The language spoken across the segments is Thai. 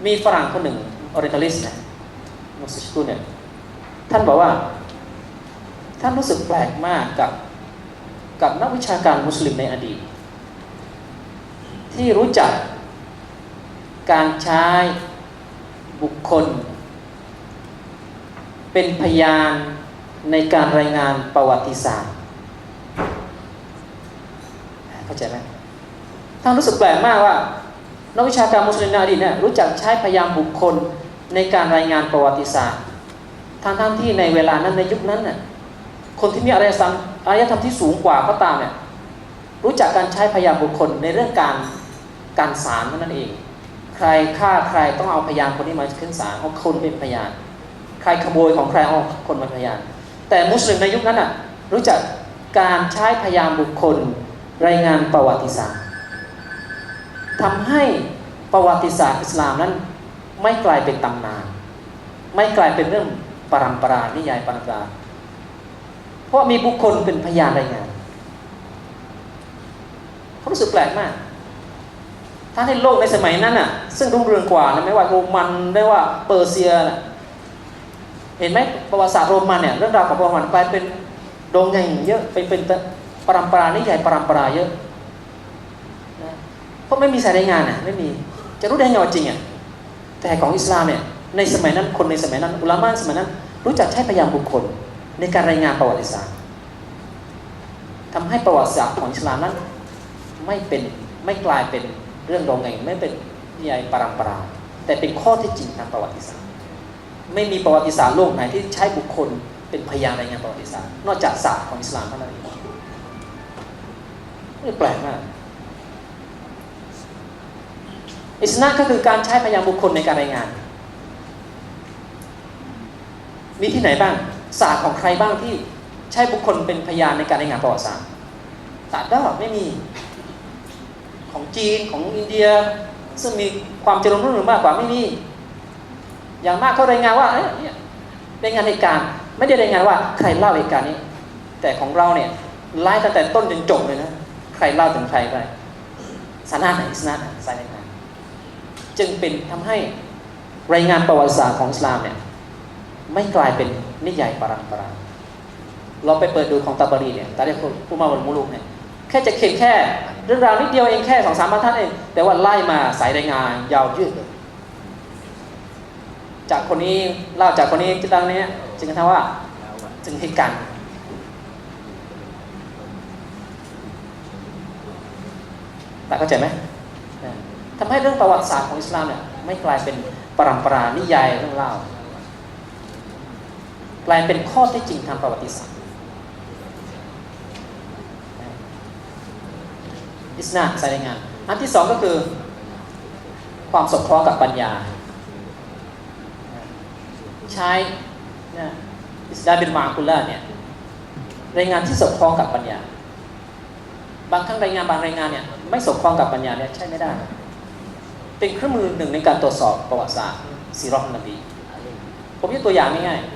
มีฝรั่งคนหนึ่งออริเอนทัลิสต์นะมุสลิมเนี่ยท่านบอกว่าท่านรู้สึกแปลกมากกับนักวิชาการมุสลิมในอดีตที่รู้จักการใช้บุคคลเป็นพยานในการรายงานประวัติศาสตร์เข้าใจไหมท่านรู้สึกแปลกมากว่านักวิชาการมุสลิมในอดีตเนี่ยรู้จักใช้พยานบุคคลในการรายงานประวัติศาสตร์ทั้งที่ในเวลานั้นในยุคนั้นน่ะคนที่มีอารยธรรมที่สูงกว่าก็ตามเนี่ยรู้จักการใช้พยานบุคคลในเรื่องการศาลนั่นเองใครฆ่าใครต้องเอาพยานคนนี้มาขึ้นศาลเอาคนเป็นพยานใครขโมยของใครเอาคนมาพยานแต่มุสลิมในยุคนั้นน่ะรู้จักการใช้พยานบุคคลรายงานประวัติศาสตร์ทำให้ประวัติศาสตร์อิสลามนั้นไม่กลายเป็นตำนานไม่กลายเป็นเรื่องปรัมปรานิยายปรัมปราเพราะมีบุคคลเป็นพยานรายงานเขารู้สึกแปลกมากถ้าในโลกในสมัยนั้นน่ะซึ่งรุ่งเรืองกว่านะไม่ว่าโรมันไม่ว่าเปอร์เซียน่ะเห็นไหมประวัติศาสตร์โรมันเนี่ยเรื่องราวของโรมันกลายเป็นโด่งดังเยอะเป็นปรัมปรานิยายปรัมปราเยอะนะเพราะไม่มีสายรายงานน่ะไม่มีจะรู้ได้ไงว่าจริงอ่ะแต่ของอิสลามเนี่ยในสมัยนั้นคนในสมัยนั้นอุลามะสมัยนั้นรู้จักใช้พยานบุคคลในการรายงานประวัติศาสตร์ทำให้ประวัติศาสตร์ของอิสลามนั้นไม่กลายเป็นเรื่องโด่งดังไม่เป็นนิยายปรัมปราแต่เป็นข้อเท็จจริงทางประวัติศาสตร์ไม่มีประวัติศาสตร์โลกไหนที่ใช้บุคคลเป็นพยานรายงานประวัติศาสตร์นอกจากศาสตร์ของอิสลามเท่านั้นเองนี่แปลกมากอิสนะก็คือการใช้พยานบุคคลในการรายงานมีที่ไหนบ้างศาสตร์ของใครบ้างที่ใช้บุคคลเป็นพยานในการรายงานประวัติศาสตร์ศาสตร์ก็ไม่มีของจีนของอินเดียซึ่งมีความเจริญรุ่งเรืองมากกว่าไม่มีอย่างมากเขารายงานว่าเนี่ยรายงานเหตุการณ์ไม่ได้รายงานว่าใครเล่าเหตุการณ์นี้แต่ของเราเนี่ยไล่ตั้งแต่ต้นจนจบเลยนะใครเล่าถึงใครไปสาระไหนอิสนะสายรายงานจึงเป็นทำให้รายงานประวัติศาสตร์ของอิสลามเนี่ยไม่กลายเป็นนิยายปรัมปราเราไปเปิดดูของตาบารีเนี่ยตาเรียกผู้มาวันมุลุกเนี่ยแค่จะเขียนแค่เรื่องราวนิดเดียวเองแค่2-3 บรรทัดเองแต่ว่าไล่มาสายรายงานยาวยืดเลยจากคนนี้เล่าจากคนนี้ที่ตั้งนี้จึงกระทั่งว่าจึงเหตุการณ์แต่เข้าใจไหมทำให้เรื่องประวัติศาสตร์ของอิสลามเนี่ยไม่กลายเป็นปรัมปรานิยายเรื่องเล่ากลายเป็นข้อเท็จจริงทางประวัติศาสตร์อิสนะสายรายงานอันที่2ก็คือความสอดคล้องกับปัญญาใช้อิสลามเป็นมาคุลละเนี่ยรายงานที่สอดคล้องกับปัญญาบางครั้งรายงานบางรายงานเนี่ยไม่สอดคล้องกับปัญญาเนี่ยใช่ไม่ได้เป็นเครื่องมือหนึ่งในการตรวจสอบประวัติศาสตร์ซีเราะห์นบีผมยกตัวอย่างง่ายๆ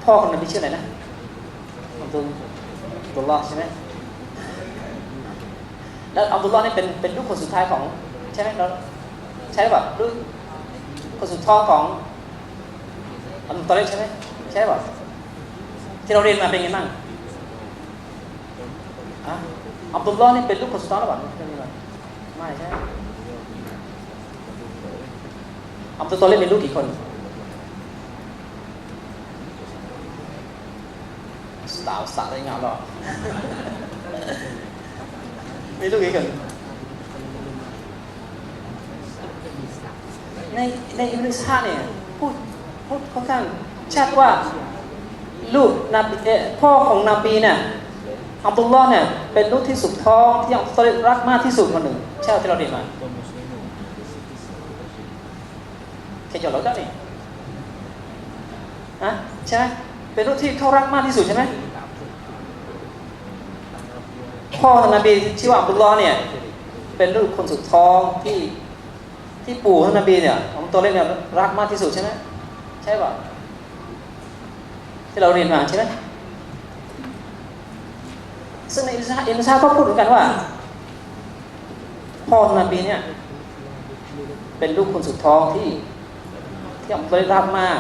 พ่อของนบีชื่ออะไรนะอับดุลลอฮ์ใช่ไหมแล้วอับดุลลอฮ์นี่เป็นลูกคนสุดท้ายของใช่ไหมเราใช่แบบลูกคนสุดท้องของอับดุลตอลิบใช่ไหมใช่แบบที่เราเรียนมาเป็นไงบ้างอับดุลลอฮ์นี่เป็นลูกคนสุดท้องหรือเปล่าไม่ใช่อับดุลตอลิบเป็นลูกกี่คนสาวสาวได้งานหรอมีลูกกี่คนในอิบนุอิสฮากเนี่ยพูดค่อนข้างชัดว่าลูกนบีพ่อของนบีเนี่ยอับดุลลอฮ์เนี่ยเป็นลูกที่สุดท้องที่อับดุลตอลิบรักมากที่สุดคนหนึ่งใช่ที่เราเรียนมาเคยจดแล้วก็นี่ใช่ไหมเป็นลูกที่เขารักมากที่สุดใช่ไหมพ่อของนบีชื่อว่าอับดุลลอฮ์เนี่ยเป็นลูกคนสุดท้องที่ปู่ของนบีเนี่ยของตัวเล็กเนี่ยรักมากที่สุดใช่ไหมใช่ป่ะที่เราเรียนมาใช่ไหม ซึ่งในอิบนุซาก็พูดเหมือนกันว่าพ่อนบีเนี่ยเป็นลูกคนสุดท้องที่อับดุลรักมาก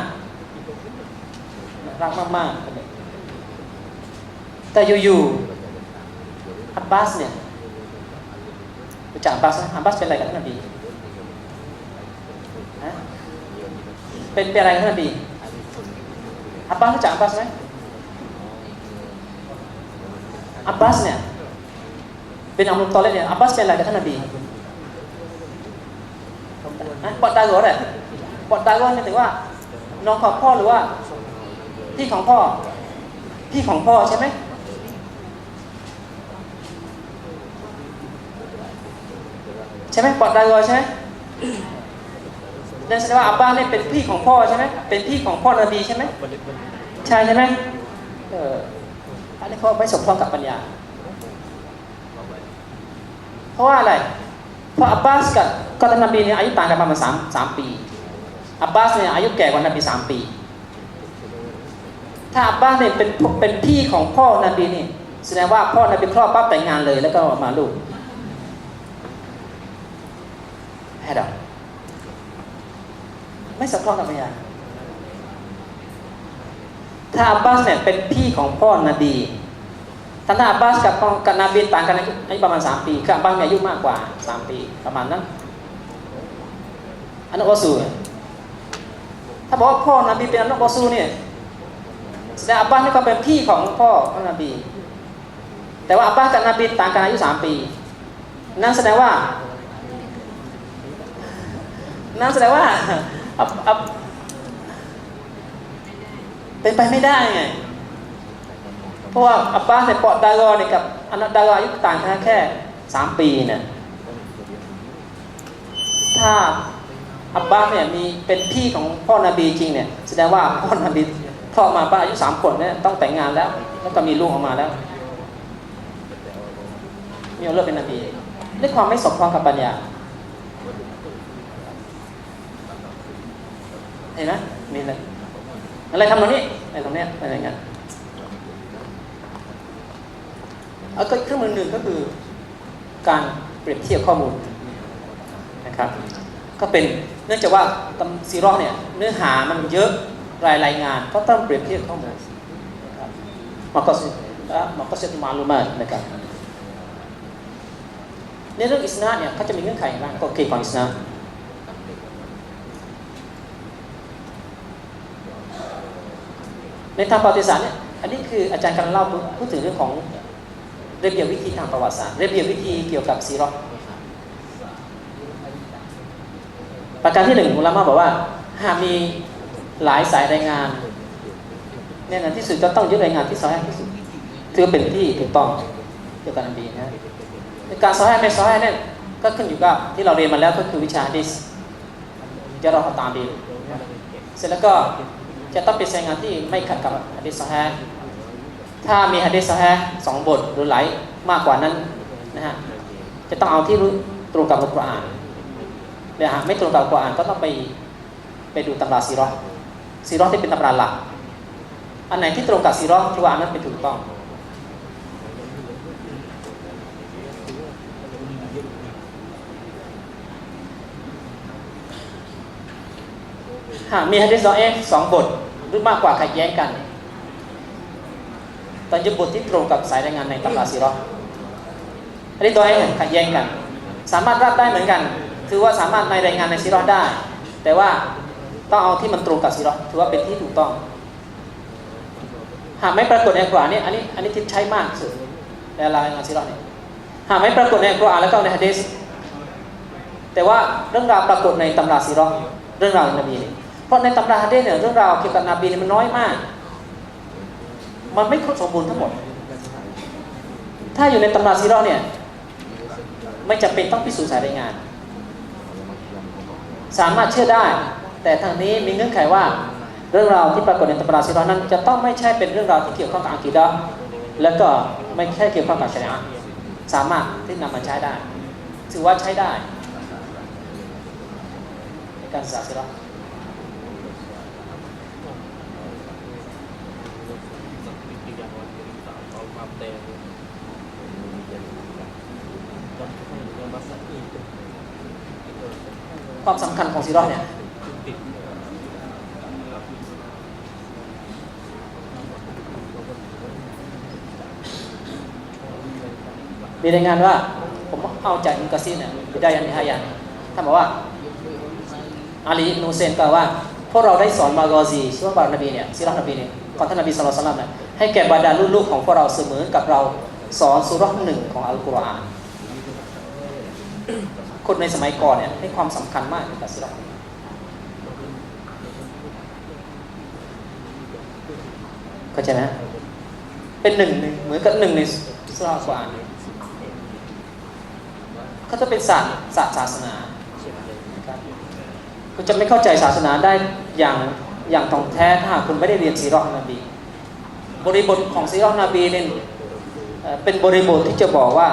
มากแต่อยู่ๆอับบาสเนี่ยรู้จักอับบาสเป็นอะไรกับท่านนบีฮะเป็นอะไรกับท่านนบีอับบาสรู้จักอับบาสไหมอับบาสเนี่ยเป็นอับดุลตอเลบเนี่ยอับบาสเป็นอะไรกับท่านนบีปอดตาโกอะไรปอดตาโกนี่ถึงว่าน้องของพ่อหรือว่าพี่ของพ่อใช่ไหมปอดตาโกใช่ไหมนั่นแสดงว่าอับบาสเนี่ยเป็นพี่ของพ่อใช่ไหมเป็นพี่ของพ่อนบีใช่ไหมใช่ไหมอันนี้เขาไม่สมพรกับปัญญาเพราะว่าอะไรเพราะอับบาสกับท่านนบีเนี่ยอายุต่างกันประมาณ3 ปีอับบาสเนี่ยอายุแก่กว่านบี3 ปีถ้าอับบาสเนี่ยเป็นพี่ของพ่อนบีนี่แสดงว่าพ่อนบีคลอดปั๊บแต่งงานเลยแล้วก็มาลูกให้ดอกไม่สมพรกับปัญญาถ้าอับบาสเนี่ยเป็นพี่ของพ่อนบีท่านอับบาสกับนบีต่างกันอายุประมาณ3 ปีคืออับบาสมีอายุมากกว่า3 ปีประมาณนั้นอันนั้นวะซูถ้าบอกว่าพ่อนบีเป็นอันนั้นวะซูเนี่ยแสดงอับบาสนี่ก็เป็นพี่ของพ่อนบีแต่ว่าอับบาสกับนบีต่างกันอายุ3 ปีนั่นแสดงว่าเป็นไปไม่ได้ไงเพราะว่าอับบาสเนี่ยปอดดารอเนี่ยกับอันนั้นดารออายุต่างกันแค่3 ปีเนี่ยถ้าอับบาสเนี่ยมีเป็นพี่ของพ่อนบีจริงเนี่ยแสดงว่าพ่อนบีคลอดมาอายุ3 ขวบเนี่ยต้องแต่งงานแล้วก็มีลูกออกมาแล้วมีเลิกเป็นนบีด้วยความไม่สมพรกับปัญญาเห็นไหมมีอะไรทำตรงนี้อะไรตรงเนี้ยอะไรเงี้ยก็เครื่องมือหนึ่งก็คือการเปรียบเทียบข้อมูลนะครับก็เป็นเนื่องจากว่าซีรอเนี่ยเนื้อหามันเยอะรายงานก็ต้องเปรียบเทียบข้อมูลนะครับมันก็จะมาลูมานะครับในเรื่องอิสนาเนี่ยเขาจะมีเงื่อนไขบ้างก็เกี่ยวกับอิสนาในทางประวัติศาสตร์เนี่ยอันนี้คืออาจารย์กำลังเล่าพูดถึงเรื่องของระเบียบวิธีทางประวัติศาสตร์ระเบียบวิธีเกี่ยวกับซีรอประการที่1อุลามะบอกว่าหากมีหลายสายรายงานแน่นอนที่สุดก็ต้องยึดรายงานที่ซอฮีฮ์ที่สุดถือเป็นที่ถูกต้องเกี่ยวกับนบีนะในการซอฮีฮ์ไม่ซอฮีฮ์เนี่ยก็ขึ้นอยู่กับที่เราเรียนมาแล้วก็คือวิชาฮะดีษจะเราตามดีเสร็จแล้วก็จะต้องเป็นรายงานที่ไม่ขัดกับหะดีษซอฮีฮ์ถ้ามีหะดีษซอฮีฮ์2 บทหรือหลายมากกว่านั้นนะฮะจะต้องเอาที่ตรงกับอัลกุรอานแต่หากไม่ตรงกับอัลกุรอานก็ต้องไปดูตำราซีรอห์ที่เป็นตำราหลักอันไหนที่ตรงกับซีรอห์ที่ว่านั้นเป็นถูกต้องหากมีหะดีษซอฮีฮ์2 บทหรือมากกว่าขัดแย้งกันต้องยึดบทที่ตรงกับสายรายงานในตำราซีรอห์หะดีษซอฮีฮ์ขัดแย้งกันสามารถรับได้เหมือนกันถือว่าสามารถในรายงานในซีรอห์ได้แต่ว่าต้องเอาที่มันตรงกับซีรอห์ถือว่าเป็นที่ถูกต้องหากไม่ปรากฏในอัลกุรอานเนี่ยอันนี้ที่ใช้มากสุดในรายงานซีรอห์เนี่ยหากไม่ปรากฏในอัลกุรอานแล้วก็ในหะดีษแต่ว่าเรื่องราวปรากฏในตำราซีรอห์เรื่องราวของนบีเนี่ยเพราะในตำราหะดีษเนี่ยเรื่องราวเกี่ยวกับนบีเนี่ยมันน้อยมากมันไม่ครบสมบูรณ์ทั้งหมดถ้าอยู่ในตำราซีรอห์เนี่ยไม่จำเป็นต้องพิสูจน์สายรายงานสามารถเชื่อได้แต่ทางนี้มีเงื่อนไขว่าเรื่องราวที่ปรากฏในตำราซีรอห์นั้นจะต้องไม่ใช่เป็นเรื่องราวที่เกี่ยวข้องกับอะกีดะห์แล้วก็ไม่ใช่เกี่ยวข้องกับชะรีอะห์สามารถที่นำมาใช้ได้ถือว่าใช้ได้ในการศึกษาซีรอห์ ความสำคัญของซีเราะห์เนี่ยมีรายงานว่าผมเอาจากอิบนุกะซีรเนี่ยบิดายะห์นิฮายะห์ท่านบอกว่าอาลีอิบนุฮุเซนกล่าวว่าพวกเราได้สอนมากอซีชีวประวัตินบีเนี่ยซีเราะห์นบีเนี่ยก่อนท่านนบีศ็อลลัลลอฮุอะลัยฮิวะซัลลัมเนี่ยให้แก่บรรดาลูกๆของพวกเราเสมอกับเราสอนซูเราะห์หนึ่งของอัลกุรอานคนในสมัยก่อนเนี่ยให้ความสำคัญมากกับซีเราะห์เข้าใจไหมเป็นหนึ่งเหมือนกับหนึ่งในซูเราะห์อัลกุรอานเขาจะเป็นศาสนาคุณจะไม่เข้าใจศาสนาได้อย่างตรงแท้ถ้าคุณไม่ได้เรียนซีเราะห์นบีบริบทของซีเราะห์นบีเนี่ยเป็นบริบทที่จะบอกว่า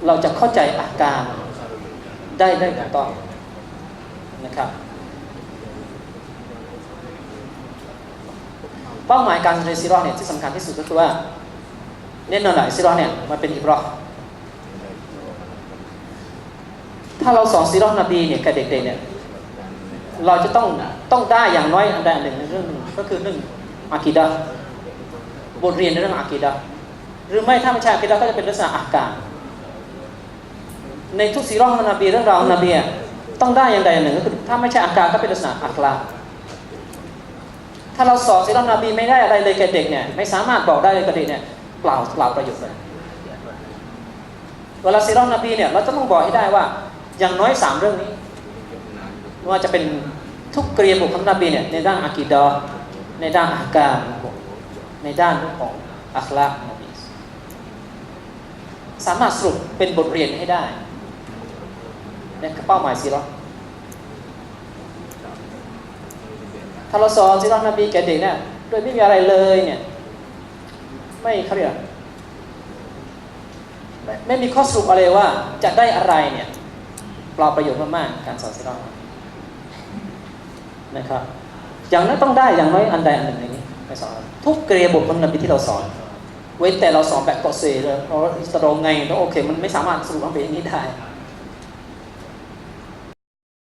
เราจะเข้าใจอาการได้ถูกต้องนะครับเป้าหมายการเรียนซีเราะห์เนี่ยที่สำคัญที่สุดก็คือว่าแน่นอนแหละซีเราะห์เนี่ยมันเป็นอิบเราะห์ถ้าเราสอนซีเราะห์นบีเนี่ยกับเด็กๆเนี่ยเราจะต้องได้อย่างน้อยอันใดอันหนึ่งในเรื่องนึงก็คือเรื่องอะกีดะห์บทเรียนในเรื่องอะกีดะห์หรือไม่ถ้าไม่ใช่อะกีดะห์ก็จะเป็นลักษณะอาการในทุกซีเราะห์นบีเรื่องราวของนบีต้องได้อย่างใดอย่างหนึ่งก็คือถ้าไม่ใช่อาการก็เป็นลักษณะอัคลากถ้าเราสอนซีเราะห์นบีไม่ได้อะไรเลยกับเด็กเนี่ยไม่สามารถบอกได้เลยกับเด็กเนี่ยเปล่าประโยชน์เลยเวลาซีเราะห์นบีเนี่ยเราต้องบอกให้ได้ว่าอย่างน้อย3เรื่องนี้ว่าจะเป็นทุกกริยาบทของนบีเนี่ยในด้านอะกีดะห์ในด้านอะห์กามในด้านของอัคลากนบีสามารถสรุปเป็นบทเรียนให้ได้นี่คือเป้าหมายซีเราะห์ถ้าเราสอนซีเราะห์นบีแก่เด็กเนี่ยโดยไม่มีอะไรเลยเนี่ยไม่เขาเรียกไม่มีข้อสรุปอะไรว่าจะได้อะไรเนี่ยเปล่าประโยชน์มากๆการสอนซีเราะห์นะครับอย่างนั้นต้องได้อย่างน้อยอันใดอันหนึ่งอย่างนี้ไปสอนทุกกริยาบทของนบีที่เราสอนเว้นแต่เราสอนแบบเกาะเซเลยเราไงแล้วโอเคมันไม่สามารถสรุปออกเป็นอย่างนี้ได้